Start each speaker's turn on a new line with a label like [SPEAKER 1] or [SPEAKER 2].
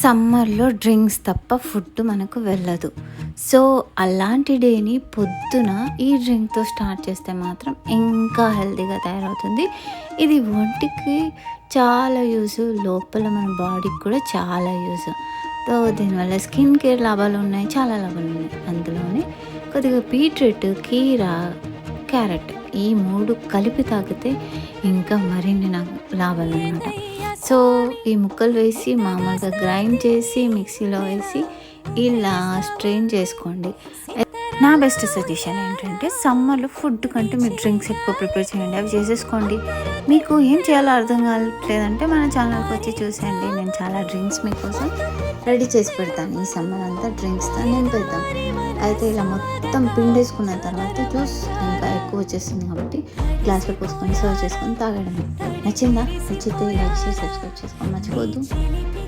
[SPEAKER 1] సమ్మర్లో డ్రింక్స్ తప్ప ఫుడ్ మనకు వెళ్ళదు. సో అలాంటి డేని పొద్దున ఈ డ్రింక్తో స్టార్ట్ చేస్తే మాత్రం ఇంకా హెల్తీగా తయారవుతుంది. ఇది ఒంటికి చాలా యూజ్, లోపల మన బాడీకి కూడా చాలా యూజ్. సో దీనివల్ల స్కిన్ కేర్ లాభాలు ఉన్నాయి, చాలా లాభాలు ఉన్నాయి. అందులోనే కొద్దిగా బీట్రూట్, కీరా, క్యారెట్ ఈ 3 కలిపి తాగితే ఇంకా మరిన్ని లాభాలు అన్నమాట. సో ఈ ముక్కలు వేసి మామూలుగా గ్రైండ్ చేసి మిక్సీలో వేసి ఇలా స్ట్రెయిన్ చేసుకోండి. నా బెస్ట్ సజెషన్ ఏంటంటే సమ్మర్లో ఫుడ్ కంటే మీరు డ్రింక్స్ ఎక్కువ ప్రిపేర్ చేయండి, అవి చేసేసుకోండి. మీకు ఏం చేయాలో అర్థం కావట్లేదంటే మన ఛానల్కి వచ్చి చూసేయండి. నేను చాలా డ్రింక్స్ మీకోసం రెడీ చేసి పెడతాను. ఈ సమ్మర్ అంతా డ్రింక్స్తో నింపేద్దాం. అయితే ఇలా మొత్తం పిండేసుకున్న తర్వాత జ్యూస్ ఇంకా ఎక్కువ వచ్చేస్తుంది కాబట్టి గ్లాస్లో పోసుకొని సర్వ్ చేసుకొని తాగడమే. నచ్చిందా? నచ్చితే లైక్ చేసి సబ్స్క్రైబ్ చేసుకోండి మర్చిపోద్దు.